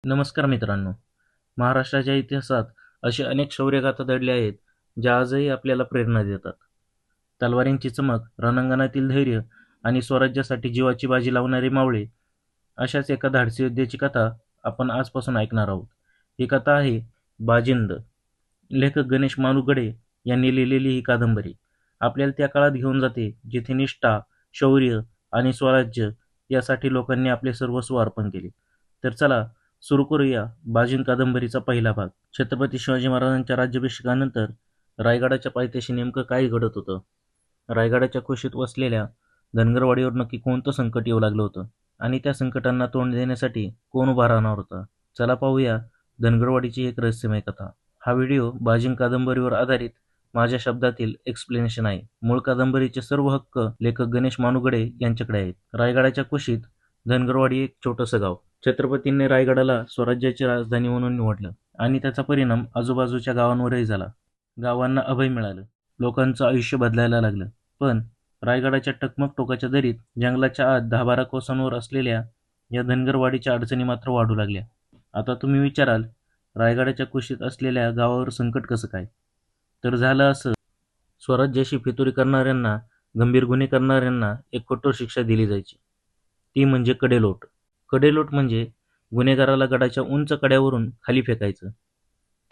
नमस्कार मित्रांनो. महाराष्ट्राच्या इतिहासात असे अनेक शौर्यगाथा दडले आहेत, ज्या आजही आपल्याला प्रेरणा देतात. तलवारींची चमक, रणांगणातील धैर्य आणि स्वराज्यासाठी जीवाची बाजी लावणारे मावळे, अशाच एका धाडसी योद्ध्याची कथा आपण आजपासून ऐकणार आहोत. ही कथा आहे बाजिंद. लेखक गणेश मानुगडे यांनी लिहिलेली ही कादंबरी आपल्याला त्या काळात घेऊन जाते, जिथे निष्ठा, शौर्य आणि स्वराज्य यासाठी लोकांनी आपले सर्वस्व अर्पण केले. तर चला सुरू करूया बाजिंद कादंबरीचा पहिला भाग. छत्रपती शिवाजी महाराजांच्या राज्याभिषेकानंतर रायगडाच्या पायथ्याशी नेमकं काय घडत होतं? रायगडाच्या कुशीत वसलेल्या धनगरवाडीवर नक्की कोणतं संकट येऊ लागलं होतं आणि त्या संकटांना तोंड देण्यासाठी कोण उभा राहणार होता? चला पाहूया धनगरवाडीची एक रहस्यमय कथा. हा व्हिडिओ बाजिंद कादंबरीवर आधारित माझ्या शब्दातील एक्सप्लेनेशन आहे. मूळ कादंबरीचे सर्व हक्क लेखक गणेश मानुगडे यांच्याकडे आहेत. रायगडाच्या कुशीत धनगरवाडी एक छोटंसं गाव. छत्रपतींनी रायगडाला स्वराज्याची राजधानी म्हणून निवडलं आणि त्याचा परिणाम आजूबाजूच्या गावांवरही झाला. गावांना अभय मिळालं, लोकांचं आयुष्य बदलायला लागलं. पण रायगडाच्या टकमक टोकाच्या दरीत जंगलाच्या आत 10-12 कोसांवर असलेल्या या धनगरवाडीच्या अडचणी मात्र वाढू लागल्या. आता तुम्ही विचाराल, रायगडाच्या कुशीत असलेल्या गावावर संकट कसं काय? तर झालं असं, स्वराज्याशी फितुरी करणाऱ्यांना, गंभीर गुन्हे करणाऱ्यांना एक कठोर शिक्षा दिली जायची. ती म्हणजे कडेलोट. कडेलोट म्हणजे गुन्हेगाराला गडाच्या उंच कड्यावरून खाली फेकायचं.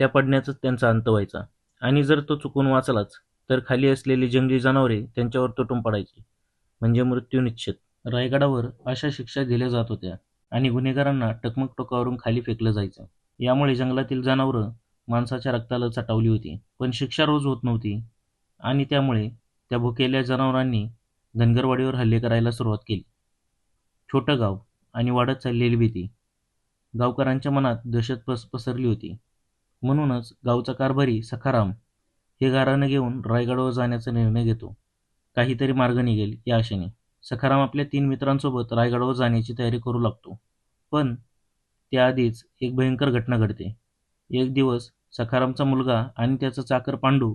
त्या पडण्याचाच त्यांचा अंत व्हायचा आणि जर तो चुकून वाचलाच तर खाली असलेली जंगली जनावरे त्यांच्यावर तुटून पडायची, म्हणजे मृत्यू निश्चित. रायगडावर अशा शिक्षा दिल्या जात होत्या आणि गुन्हेगारांना टकमक टोकावरून खाली फेकलं जायचं. यामुळे जंगलातील जनावरं माणसाच्या रक्ताला चटावली होती, पण शिक्षा रोज होत नव्हती आणि त्यामुळे त्या भुकेल्या जनावरांनी धनगरवाडीवर हल्ले करायला सुरुवात केली. छोटं गाव आणि वाढत चाललेली भीती. गावकऱ्यांच्या मनात दहशत पसरली होती. म्हणूनच गावचा कारभारी सखाराम हे घराणं घेऊन रायगडावर जाण्याचा निर्णय घेतो. काहीतरी मार्ग निघेल या आशेने सखाराम आपल्या 3 मित्रांसोबत रायगडावर जाण्याची तयारी करू लागतो. पण त्याआधीच एक भयंकर घटना घडते. एक दिवस सखारामचा मुलगा आणि त्याचा चाकर पांडू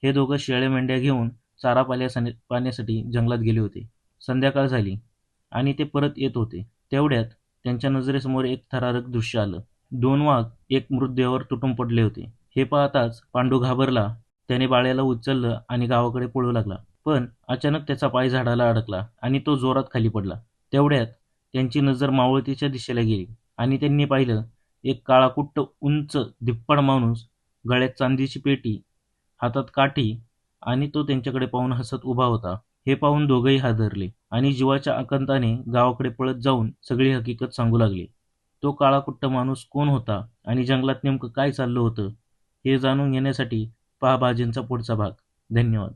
हे दोघं शेळ्या मेंढ्या घेऊन चारा पाण्यासाठी जंगलात गेले होते. संध्याकाळ झाली आणि ते परत येत होते. तेवढ्यात त्यांच्या नजरेसमोर एक थरारक दृश्य आलं. 2 वाघ एक मृतदेहावर तुटून पडले होते. हे पाहताच पांडू घाबरला. त्याने बाळ्याला उचललं आणि गावाकडे पळू लागला. पण अचानक त्याचा पाय झाडाला अडकला आणि तो जोरात खाली पडला. तेवढ्यात त्यांची नजर मावळतीच्या दिशेला गेली आणि त्यांनी पाहिलं, एक काळाकुट्ट उंच धिप्पाड माणूस, गळ्यात चांदीची पेटी, हातात काठी आणि तो त्यांच्याकडे पाहून हसत उभा होता. हे पाहून दोघंही हादरले आणि जीवाच्या आकांताने गावाकडे पळत जाऊन सगळी हकीकत सांगू लागले. तो काळाकुट्ट माणूस कोण होता आणि जंगलात नेमकं काय चाललं होतं, हे जाणून घेण्यासाठी पहा बाजींचा पुढचा भाग. धन्यवाद.